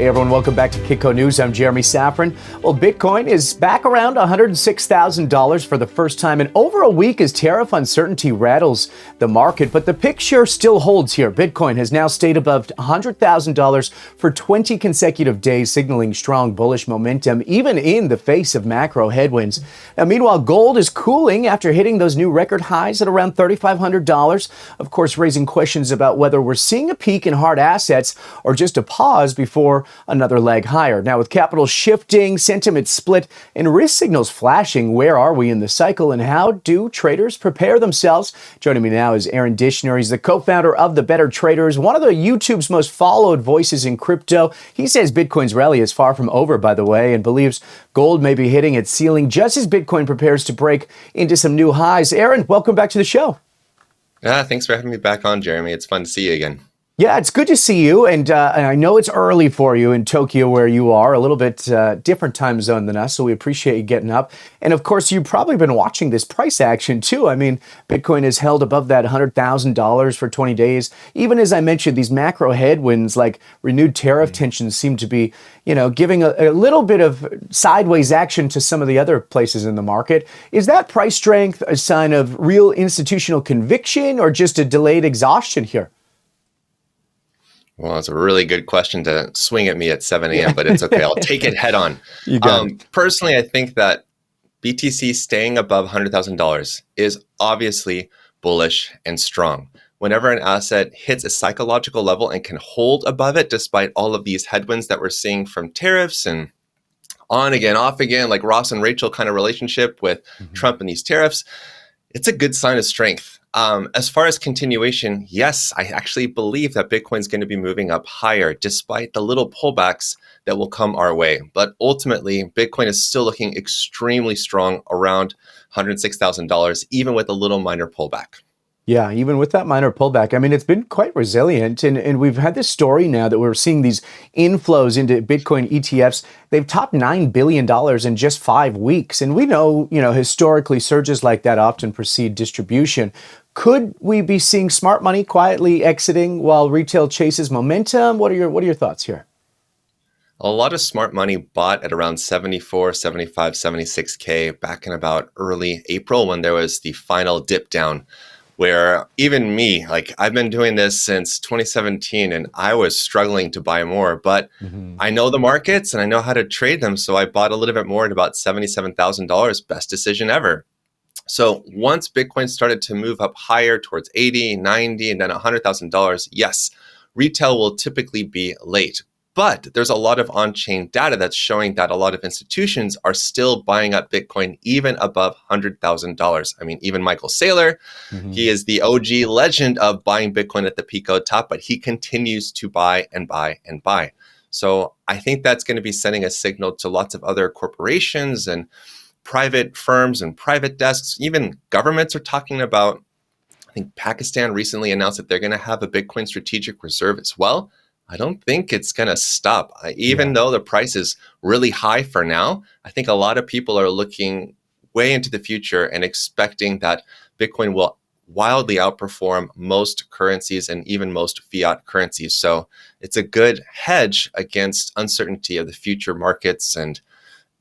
Hey everyone, welcome back to Kitco News. I'm Jeremy Szafron. Well, Bitcoin is back around $106,000 for the first time in over a week as tariff uncertainty rattles the market. But the picture still holds here. Bitcoin has now stayed above $100,000 for 20 consecutive days, signaling strong bullish momentum, even in the face of macro headwinds. Now, meanwhile, gold is cooling after hitting those new record highs at around $3,500. Of course, raising questions about whether we're seeing a peak in hard assets or just a pause before another leg higher. Now, with capital shifting, sentiment split, and risk signals flashing, where are we in the cycle and how do traders prepare themselves? Joining me now is Aaron Dishner. He's the co-founder of The Better Traders, one of the YouTube's most followed voices in crypto. He says Bitcoin's rally is far from over, by the way, and believes gold may be hitting its ceiling just as Bitcoin prepares to break into some new highs. Aaron, welcome back to the show. Yeah, thanks for having me back on, Jeremy. It's fun to see you again. Yeah, it's good to see you, and I know it's early for you in Tokyo where you are, a little bit different time zone than us, so we appreciate you getting up. And of course, you've probably been watching this price action too. I mean, Bitcoin is held above that $100,000 for 20 days. Even as I mentioned, these macro headwinds like renewed tariff tensions seem to be, giving a little bit of sideways action to some of the other places in the market. Is that price strength a sign of real institutional conviction or just a delayed exhaustion here? Well, it's a really good question to swing at me at 7 a.m., but it's okay. I'll take it head on. You got it. Personally, I think that BTC staying above $100,000 is obviously bullish and strong. Whenever an asset hits a psychological level and can hold above it, despite all of these headwinds that we're seeing from tariffs and on again, off again, like Ross and Rachel kind of relationship with Trump and these tariffs, it's a good sign of strength. As far as continuation, yes, I actually believe that Bitcoin's going to be moving up higher despite the little pullbacks that will come our way. But ultimately, Bitcoin is still looking extremely strong around $106,000, even with a little minor pullback. Yeah, even with that minor pullback, I mean, it's been quite resilient. And we've had this story now that we're seeing these inflows into Bitcoin ETFs. They've topped $9 billion in just 5 weeks. And we know, historically surges like that often precede distribution. Could we be seeing smart money quietly exiting while retail chases momentum? What are your thoughts here? A lot of smart money bought at around 74, 75, 76K back in about early April when there was the final dip down, where even me, I've been doing this since 2017 and I was struggling to buy more, but I know the markets and I know how to trade them. So I bought a little bit more at about $77,000, best decision ever. So once Bitcoin started to move up higher towards 80, 90, and then $100,000, yes, retail will typically be late. But there's a lot of on-chain data that's showing that a lot of institutions are still buying up Bitcoin even above $100,000. I mean, even Michael Saylor, he is the OG legend of buying Bitcoin at the Pico top, but he continues to buy and buy and buy. So I think that's going to be sending a signal to lots of other corporations and private firms and private desks. Even governments are talking about, I think Pakistan recently announced that they're going to have a Bitcoin strategic reserve as well. I don't think it's going to stop. Even though the price is really high for now, I think a lot of people are looking way into the future and expecting that Bitcoin will wildly outperform most currencies and even most fiat currencies. So it's a good hedge against uncertainty of the future markets and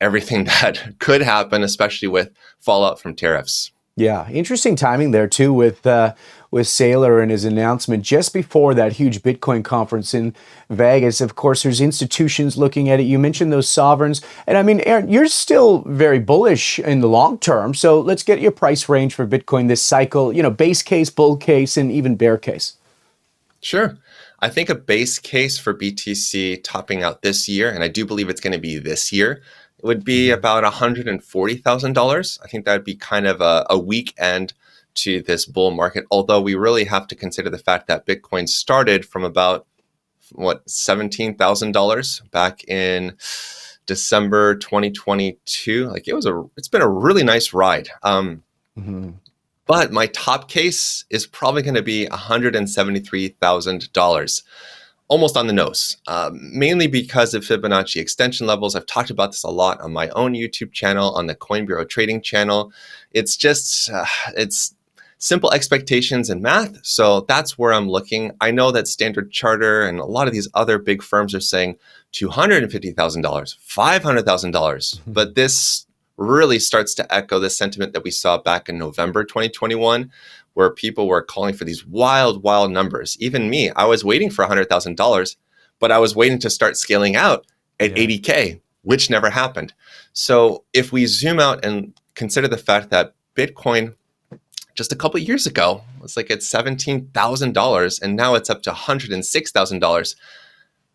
everything that could happen, especially with fallout from tariffs. Yeah, interesting timing there too with Saylor and his announcement just before that huge Bitcoin conference in Vegas. Of course, there's institutions looking at it. You mentioned those sovereigns. And I mean, Aaron, you're still very bullish in the long term. So let's get your price range for Bitcoin this cycle, base case, bull case, and even bear case. Sure. I think a base case for BTC topping out this year, and I do believe it's going to be this year, it would be about $140,000. I think that would be kind of a weak end to this bull market, although we really have to consider the fact that Bitcoin started from about, $17,000 back in December 2022. It's been a really nice ride. But my top case is probably going to be $173,000. Almost on the nose, mainly because of Fibonacci extension levels. I've talked about this a lot on my own YouTube channel, on the Coin Bureau trading channel. It's just, it's simple expectations and math. So that's where I'm looking. I know that Standard Charter and a lot of these other big firms are saying $250,000, $500,000. But this really starts to echo the sentiment that we saw back in November 2021, where people were calling for these wild, wild numbers. Even me, I was waiting for $100,000, but I was waiting to start scaling out at 80K, which never happened. So if we zoom out and consider the fact that Bitcoin just a couple of years ago was like at $17,000 and now it's up to $106,000,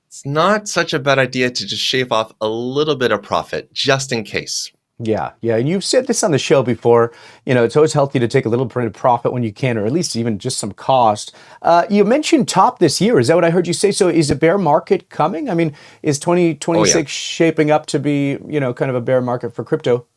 it's not such a bad idea to just shave off a little bit of profit just in case. Yeah, yeah. And you've said this on the show before, it's always healthy to take a little bit of profit when you can, or at least even just some cost. You mentioned top this year. Is that what I heard you say? So is a bear market coming? I mean, is 2026 shaping up to be, kind of a bear market for crypto?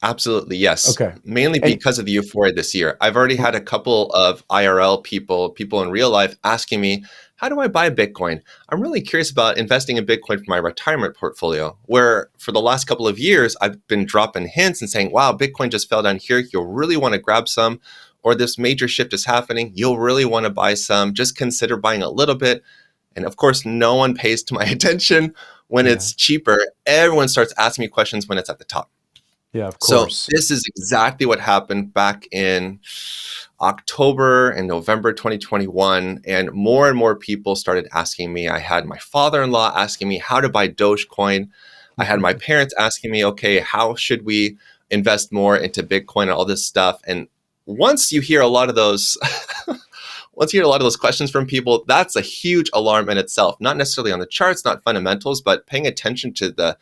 Absolutely, yes. Okay. Mainly because of the euphoria this year. I've already had a couple of IRL people in real life asking me, how do I buy Bitcoin? I'm really curious about investing in Bitcoin for my retirement portfolio, where for the last couple of years, I've been dropping hints and saying, wow, Bitcoin just fell down here. You'll really want to grab some, or this major shift is happening. You'll really want to buy some. Just consider buying a little bit. And of course, no one pays to my attention when it's cheaper. Everyone starts asking me questions when it's at the top. Yeah, of course. So this is exactly what happened back in October and November 2021. And more people started asking me. I had my father-in-law asking me how to buy Dogecoin. I had my parents asking me, okay, how should we invest more into Bitcoin and all this stuff? And once you hear a lot of those, questions from people, that's a huge alarm in itself. Not necessarily on the charts, not fundamentals, but paying attention to the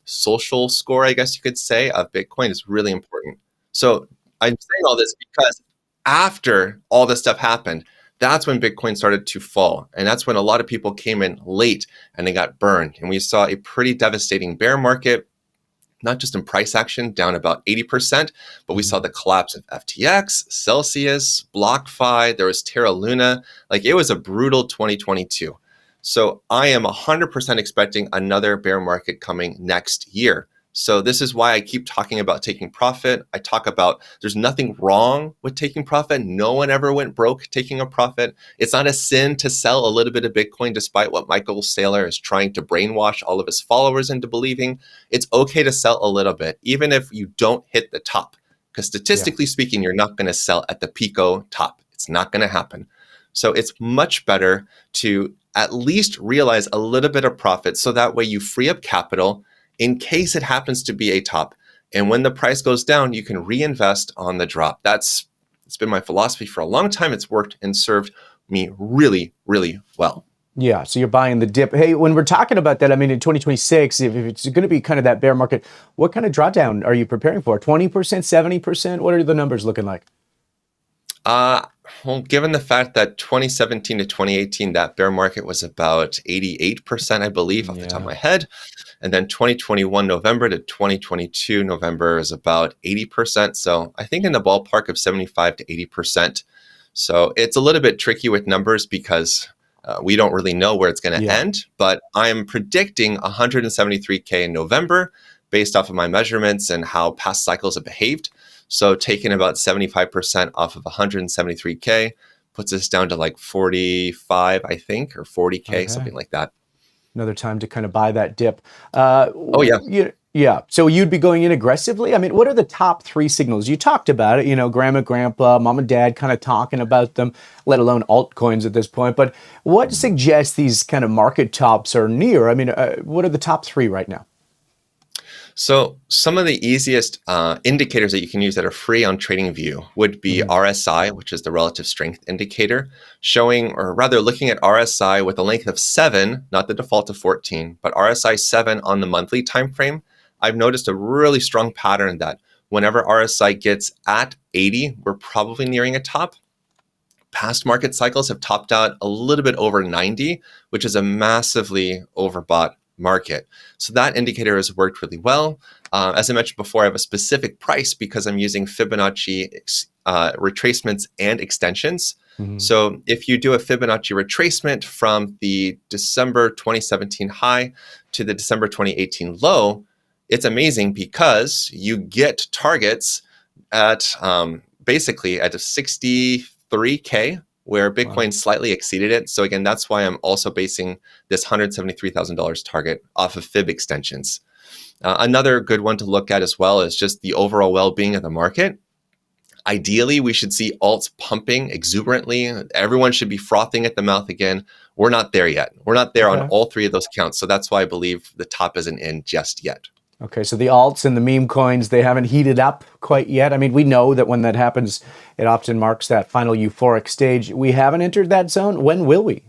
social score, I guess you could say, of Bitcoin is really important. So I'm saying all this because after all this stuff happened, that's when Bitcoin started to fall. And that's when a lot of people came in late and they got burned. And we saw a pretty devastating bear market, not just in price action, down about 80%, but we saw the collapse of FTX, Celsius, BlockFi, there was Terra Luna. Like, it was a brutal 2022. So I am 100% expecting another bear market coming next year. So this is why I keep talking about taking profit. I talk about there's nothing wrong with taking profit. No one ever went broke taking a profit. It's not a sin to sell a little bit of Bitcoin, despite what Michael Saylor is trying to brainwash all of his followers into believing. It's okay to sell a little bit, even if you don't hit the top. Because statistically speaking, you're not going to sell at the Pico top. It's not going to happen. So it's much better to at least realize a little bit of profit, so that way you free up capital in case it happens to be a top. And when the price goes down, you can reinvest on the drop. It's been my philosophy for a long time. It's worked and served me really, really well. Yeah, so you're buying the dip. Hey, when we're talking about that, I mean, in 2026, if it's going to be kind of that bear market, what kind of drawdown are you preparing for? 20%, 70%? What are the numbers looking like? Well, given the fact that 2017 to 2018, that bear market was about 88%, I believe, off the top of my head. And then 2021 November to 2022 November is about 80%. So I think in the ballpark of 75 to 80%. So it's a little bit tricky with numbers because we don't really know where it's going to end. But I'm predicting 173K in November based off of my measurements and how past cycles have behaved. So taking about 75% off of 173K puts us down to like 45, I think, or 40K, something like that. Another time to kind of buy that dip. Yeah. So you'd be going in aggressively? I mean, what are the top 3 signals? You talked about it, grandma, grandpa, mom and dad kind of talking about them, let alone altcoins at this point. But what suggests these kind of market tops are near? I mean, what are the top 3 right now? So some of the easiest indicators that you can use that are free on TradingView would be RSI, which is the relative strength indicator, showing, or rather looking at RSI with a length of 7, not the default of 14, but RSI 7 on the monthly time frame. I've noticed a really strong pattern that whenever RSI gets at 80, we're probably nearing a top. Past market cycles have topped out a little bit over 90, which is a massively overbought market. So that indicator has worked really well. As I mentioned before, I have a specific price because I'm using Fibonacci retracements and extensions. So if you do a Fibonacci retracement from the December 2017 high to the December 2018 low, it's amazing because you get targets at basically at a 63K, where Wow. Bitcoin slightly exceeded it. So again, that's why I'm also basing this $173,000 target off of fib extensions. Another good one to look at as well is just the overall well-being of the market. Ideally, we should see alts pumping exuberantly. Everyone should be frothing at the mouth again. We're not there yet. We're not there on Okay. all three of those counts. So that's why I believe the top isn't in just yet. Okay, so the alts and the meme coins, they haven't heated up quite yet. I mean, we know that when that happens, it often marks that final euphoric stage. We haven't entered that zone. When will we?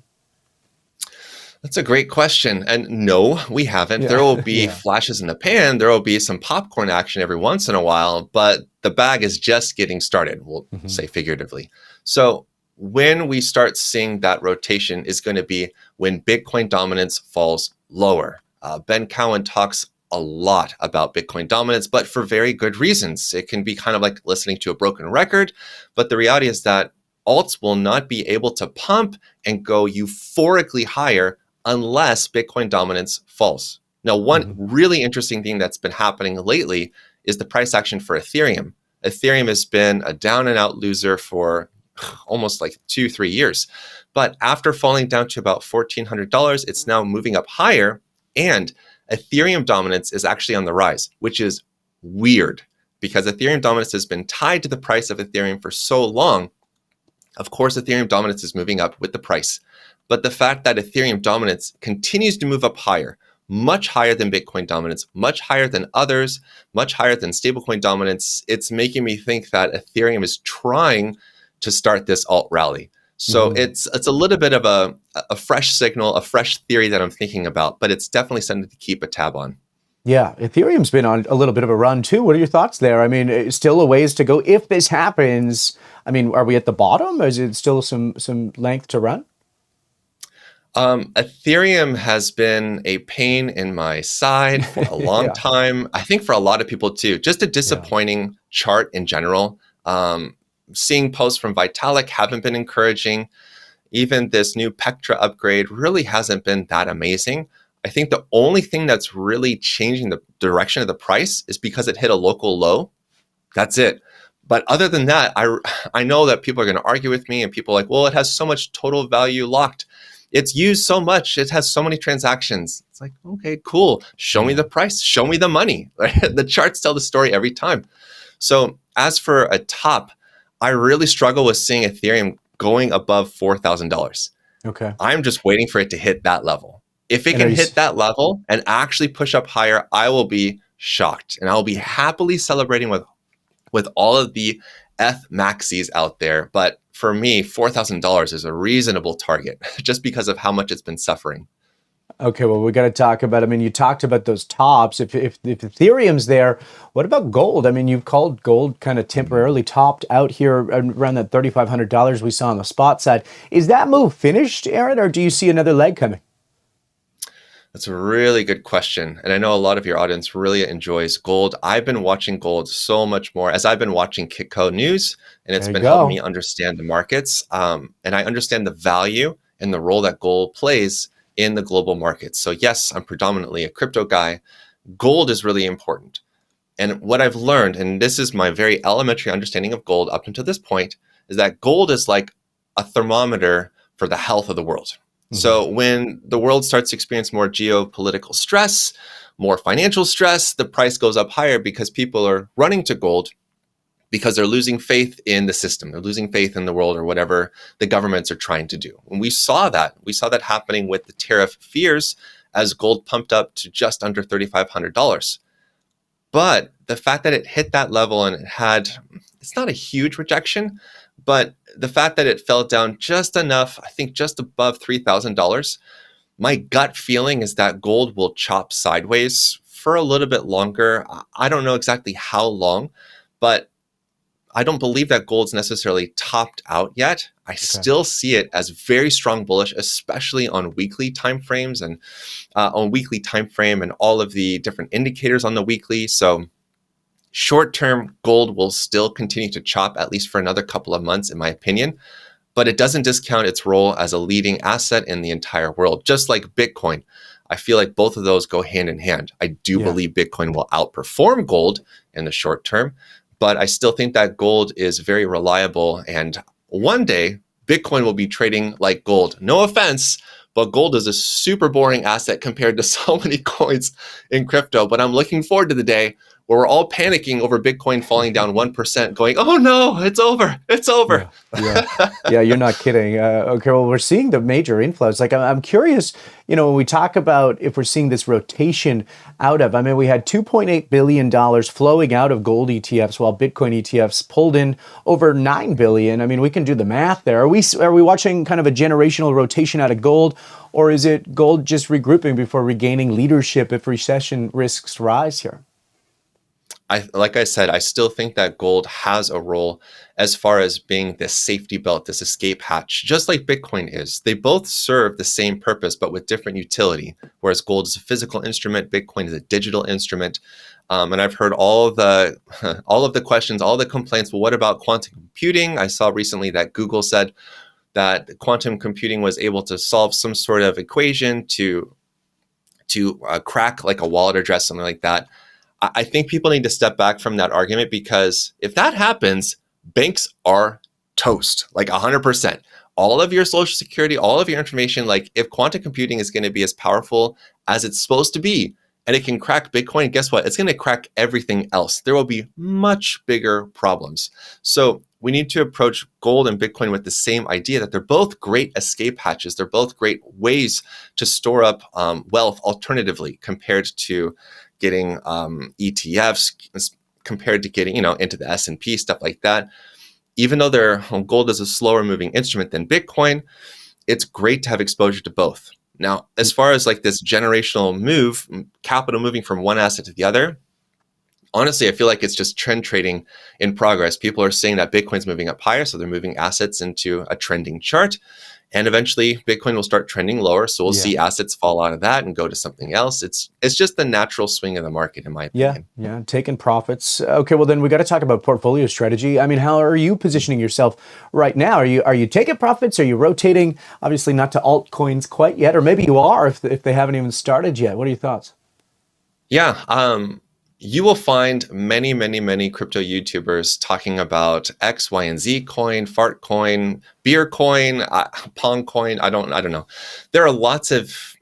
That's a great question. And no, we haven't. There Yeah, will be yeah. flashes in the pan. There will be some popcorn action every once in a while, but the bag is just getting started, we'll Mhm. say figuratively. So when we start seeing that rotation is going to be when Bitcoin dominance falls lower. Ben Cowan talks a lot about Bitcoin dominance, but for very good reasons. It can be kind of like listening to a broken record, but the reality is that alts will not be able to pump and go euphorically higher unless Bitcoin dominance falls. Now, one Mhm. really interesting thing that's been happening lately is the price action for Ethereum. Ethereum has been a down and out loser for almost like 2-3 years. But after falling down to about $1,400, it's now moving up higher. And Ethereum dominance is actually on the rise, which is weird because Ethereum dominance has been tied to the price of Ethereum for so long. Of course, Ethereum dominance is moving up with the price. But the fact that Ethereum dominance continues to move up higher, much higher than Bitcoin dominance, much higher than others, much higher than stablecoin dominance, it's making me think that Ethereum is trying to start this alt rally. So Mhm. it's a little bit of a fresh signal, a fresh theory that I'm thinking about, but it's definitely something to keep a tab on. Yeah, Ethereum's been on a little bit of a run too. What are your thoughts there? I mean, still a ways to go. If this happens, I mean, are we at the bottom? Is it still some length to run? Ethereum has been a pain in my side for a long Yeah, time. I think for a lot of people too. Just a yeah. disappointing chart in general. Seeing posts from Vitalik haven't been encouraging. Even this new Pectra upgrade really hasn't been that amazing. I think the only thing that's really changing the direction of the price is because it hit a local low. That's it. But other than that, I know that people are going to argue with me, and people are like, well, it has so much total value locked. It's used so much. It has so many transactions. It's like, okay, cool. Show me Yeah. the price. Show me the money. Right? The charts tell the story every time. So as for a top, I really struggle with seeing Ethereum going above $4,000. Okay. I'm just waiting for it to hit that level. If it And are can you? hit that level and actually push up higher, I will be shocked, and I'll be happily celebrating with all of the maxis out there. But for me, $4,000 is a reasonable target just because of how much it's been suffering. Okay, well, we got to talk about. I mean, you talked about those tops. If Ethereum's there, what about gold? I mean, you've called gold kind of temporarily topped out here around that $3,500 we saw on the spot side. Is that move finished, Aaron, or do you see another leg coming? That's a really good question. And I know a lot of your audience really enjoys gold. I've been watching gold so much more as I've been watching Kitco news, and it's There you been helping me go. understand the markets. And I understand the value and the role that gold plays in the global markets. So, yes, I'm predominantly a crypto guy. Gold is really important. And what I've learned, and this is my very elementary understanding of gold up until this point, is that gold is like a thermometer for the health of the world. Hmm. So when the world starts to experience more geopolitical stress, more financial stress, the price goes up higher because people are running to gold because they're losing faith in the system. They're losing faith in the world or whatever the governments are trying to do. And we saw that. We saw that happening with the tariff fears as gold pumped up to just under $3,500. But the fact that it hit that level and it's not a huge rejection, but the fact that it fell down just enough, I think just above $3,000, my gut feeling is that gold will chop sideways for a little bit longer. I don't know exactly how long, but I don't believe that gold's necessarily topped out yet. I Okay. still see it as very strong bullish, especially on weekly timeframes and on weekly time frame and all of the different indicators on the weekly. So short-term gold will still continue to chop at least for another couple of months, in my opinion, but it doesn't discount its role as a leading asset in the entire world, just like Bitcoin. I feel like both of those go hand in hand. I do Yeah. believe Bitcoin will outperform gold in the short term, but I still think that gold is very reliable. And one day, Bitcoin will be trading like gold. No offense, but gold is a super boring asset compared to so many coins in crypto. But I'm looking forward to the day where we're all panicking over Bitcoin falling down 1%, going, oh no, it's over. It's over. Yeah, you're not kidding. Okay, well, we're seeing the major inflows. Like, I'm curious, when we talk about if we're seeing this rotation out of, I mean, we had $2.8 billion flowing out of gold ETFs while Bitcoin ETFs pulled in over $9 billion. I mean, we can do the math there. Are we watching kind of a generational rotation out of gold, or is it gold just regrouping before regaining leadership if recession risks rise here? Like I said, I still think that gold has a role as far as being this safety belt, this escape hatch, just like Bitcoin is. They both serve the same purpose, but with different utility. Whereas gold is a physical instrument, Bitcoin is a digital instrument. And I've heard all of the questions, all the complaints. Well, what about quantum computing? I saw recently that Google said that quantum computing was able to solve some sort of equation to crack like a wallet address, something like that. I think people need to step back from that argument, because if that happens, banks are toast, like 100%. All of your social security, all of your information, like if quantum computing is going to be as powerful as it's supposed to be, and it can crack Bitcoin, guess what? It's going to crack everything else. There will be much bigger problems. So we need to approach gold and Bitcoin with the same idea that they're both great escape hatches. They're both great ways to store up wealth alternatively compared to getting ETFs, compared to getting, into the S&P, stuff like that. Even though gold is a slower moving instrument than Bitcoin, it's great to have exposure to both. Now, as far as like this generational move, capital moving from one asset to the other, honestly, I feel like it's just trend trading in progress. People are saying that Bitcoin's moving up higher, so they're moving assets into a trending chart. And eventually Bitcoin will start trending lower. So we'll see assets fall out of that and go to something else. It's just the natural swing of the market, in my opinion. Yeah, taking profits. Okay, well then we got to talk about portfolio strategy. I mean, how are you positioning yourself right now? Are you taking profits? Are you rotating? Obviously not to altcoins quite yet, or maybe you are if they haven't even started yet. What are your thoughts? Yeah, you will find many, many, many crypto YouTubers talking about X, Y, and Z coin, fart coin, beer coin, pong coin. I don't know. There are lots of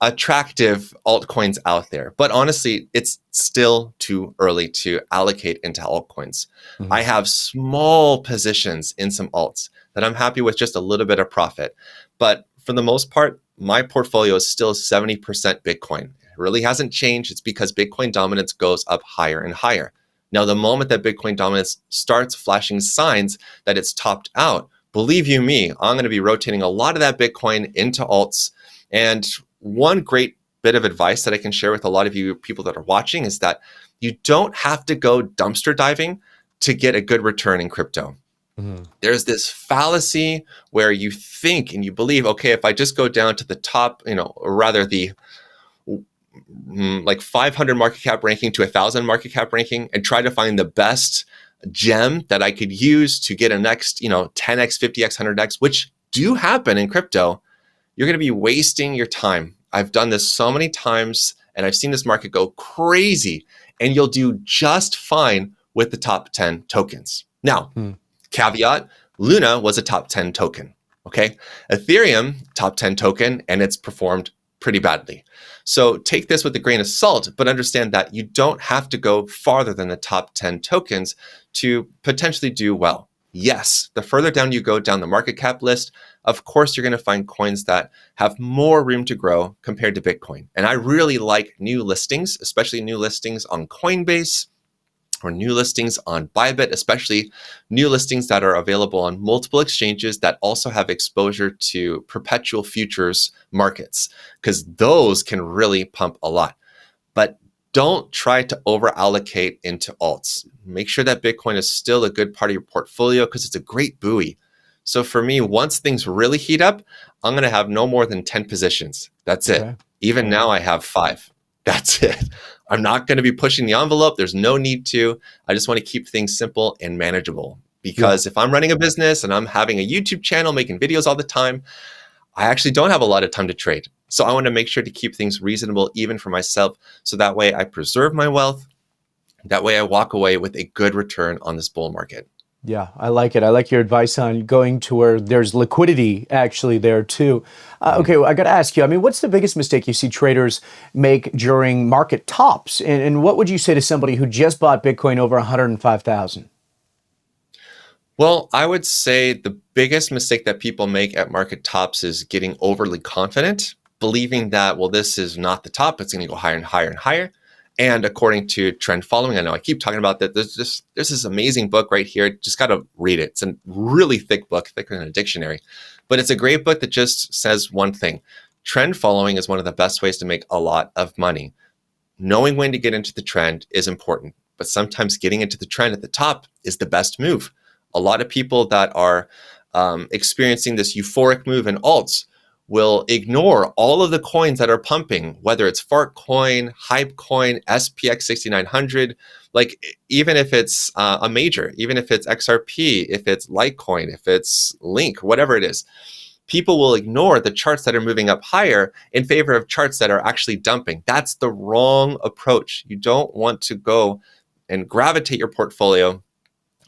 attractive altcoins out there, but honestly, it's still too early to allocate into altcoins. Mm-hmm. I have small positions in some alts that I'm happy with just a little bit of profit. But for the most part, my portfolio is still 70% Bitcoin. Really hasn't changed. It's because Bitcoin dominance goes up higher and higher. Now, the moment that Bitcoin dominance starts flashing signs that it's topped out, believe you me, I'm going to be rotating a lot of that Bitcoin into alts. And one great bit of advice that I can share with a lot of you people that are watching is that you don't have to go dumpster diving to get a good return in crypto. Mm-hmm. There's this fallacy where you think and you believe, okay, if I just go down to the top, or rather the like 500 market cap ranking to 1,000 market cap ranking and try to find the best gem that I could use to get a next, 10x, 50x, 100x, which do happen in crypto, you're going to be wasting your time. I've done this so many times and I've seen this market go crazy, and you'll do just fine with the top 10 tokens. Now, caveat, Luna was a top 10 token. Okay. Ethereum, top 10 token, and it's performed pretty badly. So take this with a grain of salt, but understand that you don't have to go farther than the top 10 tokens to potentially do well. Yes, the further down you go down the market cap list, of course, you're going to find coins that have more room to grow compared to Bitcoin. And I really like new listings, especially new listings on Coinbase or new listings on Bybit, especially new listings that are available on multiple exchanges that also have exposure to perpetual futures markets, because those can really pump a lot. But don't try to over allocate into alts. Make sure that Bitcoin is still a good part of your portfolio because it's a great buoy. So for me, once things really heat up, I'm going to have no more than 10 positions. That's it. Even now I have 5. That's it. I'm not going to be pushing the envelope. There's no need to. I just want to keep things simple and manageable, because if I'm running a business and I'm having a YouTube channel, making videos all the time, I actually don't have a lot of time to trade. So I want to make sure to keep things reasonable, even for myself. So that way I preserve my wealth, That way I walk away with a good return on this bull market. Yeah, I like it. I like your advice on going to where there's liquidity actually there too. Okay, well, I got to ask you, I mean, what's the biggest mistake you see traders make during market tops? And what would you say to somebody who just bought Bitcoin over 105,000? Well, I would say the biggest mistake that people make at market tops is getting overly confident, believing that, well, this is not the top, it's going to go higher and higher and higher. And according to trend following, I know I keep talking about that. There's this amazing book right here. Just got to read it. It's a really thick book, thicker than a dictionary, but it's a great book that just says one thing. Trend following is one of the best ways to make a lot of money. Knowing when to get into the trend is important, but sometimes getting into the trend at the top is the best move. A lot of people that are experiencing this euphoric move in alts will ignore all of the coins that are pumping, whether it's Fart Coin, Hype Coin, SPX 6900, like even if it's a major, even if it's XRP, if it's Litecoin, if it's Link, whatever it is, people will ignore the charts that are moving up higher in favor of charts that are actually dumping. That's the wrong approach. You don't want to go and gravitate your portfolio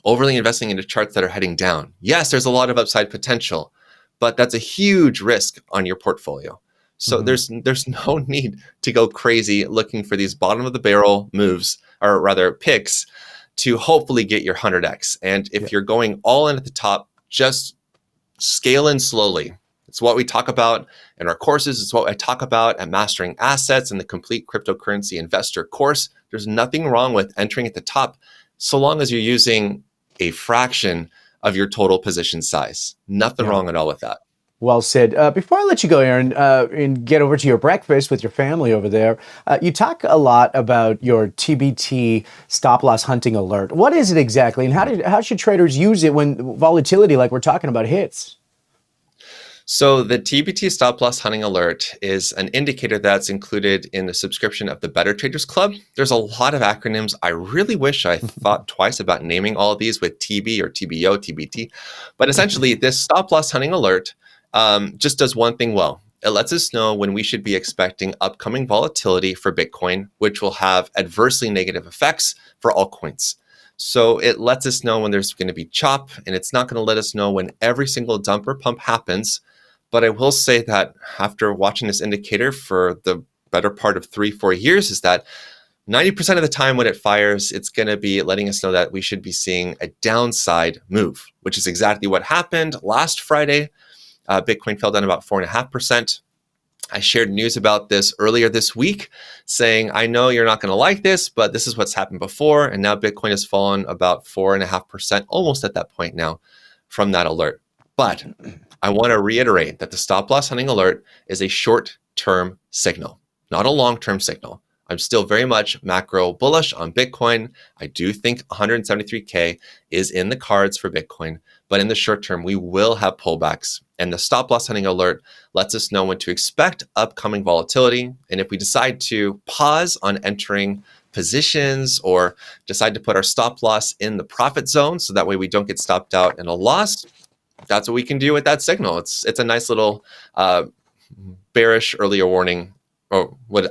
overly investing into charts that are heading down. Yes, there's a lot of upside potential, but that's a huge risk on your portfolio. So there's no need to go crazy looking for these bottom of the barrel moves, or rather picks, to hopefully get your 100x. And if you're going all in at the top, just scale in slowly. It's what we talk about in our courses. It's what I talk about at Mastering Assets and the Complete Cryptocurrency Investor course. There's nothing wrong with entering at the top so long as you're using a fraction of your total position size. Nothing wrong at all with that. Well said. Before I let you go, Aaron, and get over to your breakfast with your family over there, you talk a lot about your TBT stop loss hunting alert. What is it exactly, and how should traders use it when volatility, like we're talking about, hits? So the TBT stop loss hunting alert is an indicator that's included in the subscription of the Better Traders Club. There's a lot of acronyms. I really wish I thought twice about naming all of these with TB or TBO, TBT. But essentially, this stop loss hunting alert just does one thing well. It lets us know when we should be expecting upcoming volatility for Bitcoin, which will have adversely negative effects for altcoins. So it lets us know when there's going to be chop, and it's not going to let us know when every single dump or pump happens. But I will say that after watching this indicator for the better part of 3-4 years is that 90% of the time when it fires, it's going to be letting us know that we should be seeing a downside move, which is exactly what happened last Friday. Bitcoin fell down about 4.5%. I shared news about this earlier this week saying, I know you're not going to like this, but this is what's happened before. And now Bitcoin has fallen about 4.5%, almost at that point now from that alert. But I want to reiterate that the stop loss hunting alert is a short-term signal, not a long-term signal. I'm still very much macro bullish on Bitcoin. I do think 173K is in the cards for Bitcoin, but in the short term, we will have pullbacks. And the stop loss hunting alert lets us know when to expect upcoming volatility. And if we decide to pause on entering positions or decide to put our stop loss in the profit zone, so that way we don't get stopped out in a loss, that's what we can do with that signal. It's a nice little bearish earlier warning. Or what?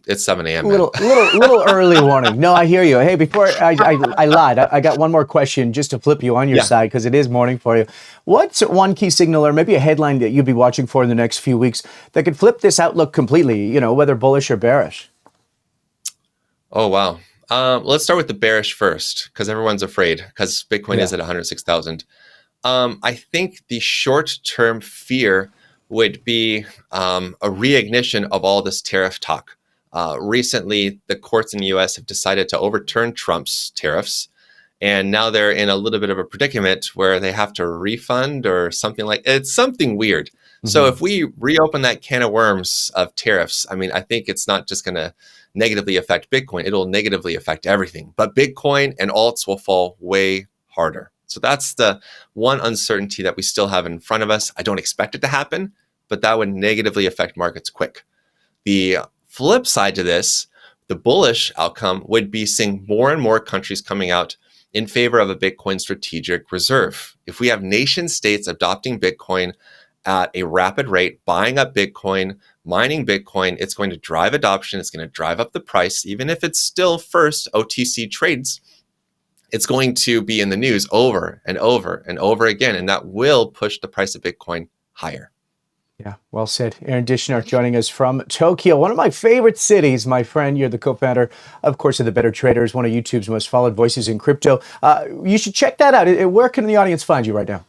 It's 7 a.m. Little early warning. No, I hear you. Hey, before I lied. I got one more question just to flip you on your side because it is morning for you. What's one key signal or maybe a headline that you'd be watching for in the next few weeks that could flip this outlook completely? You know, whether bullish or bearish. Oh wow. Let's start with the bearish first because everyone's afraid because Bitcoin is at 106,000. I think the short-term fear would be a reignition of all this tariff talk. Recently, the courts in the U.S. have decided to overturn Trump's tariffs, and now they're in a little bit of a predicament where they have to refund or something like it's something weird. Mm-hmm. So if we reopen that can of worms of tariffs, I mean, I think it's not just going to negatively affect Bitcoin; it'll negatively affect everything. But Bitcoin and alts will fall way harder. So that's the one uncertainty that we still have in front of us. I don't expect it to happen, but that would negatively affect markets quick. The flip side to this, the bullish outcome would be seeing more and more countries coming out in favor of a Bitcoin strategic reserve. If we have nation states adopting Bitcoin at a rapid rate, buying up Bitcoin, mining Bitcoin. It's going to drive adoption. It's going to drive up the price, even if it's still first OTC trades. It's going to be in the news over and over and over again, and that will push the price of Bitcoin higher. Yeah, well said. Aaron Dishner joining us from Tokyo, one of my favorite cities, my friend. You're the co-founder, of course, of The Better Traders, one of YouTube's most followed voices in crypto. You should check that out. Where can the audience find you right now?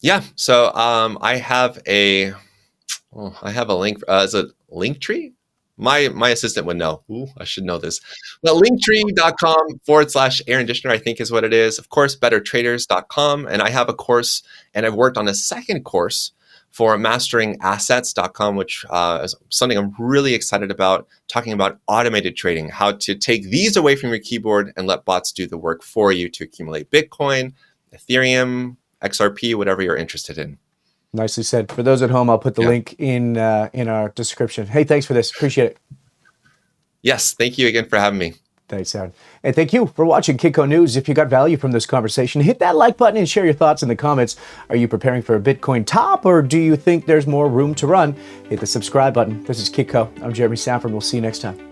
Yeah, so I have a link. Is it Linktree? My assistant would know. Ooh, I should know this. But linktree.com/Aaron Dishner, I think is what it is. Of course, bettertraders.com. And I have a course, and I've worked on a second course for masteringassets.com, which is something I'm really excited about, talking about automated trading, how to take these away from your keyboard and let bots do the work for you to accumulate Bitcoin, Ethereum, XRP, whatever you're interested in. Nicely said. For those at home, I'll put the link in our description. Hey, thanks for this. Appreciate it. Yes, thank you again for having me. Thanks, Aaron. And thank you for watching Kitco News. If you got value from this conversation, hit that like button and share your thoughts in the comments. Are you preparing for a Bitcoin top, or do you think there's more room to run? Hit the subscribe button. This is Kitco. I'm Jeremy Szafron. We'll see you next time.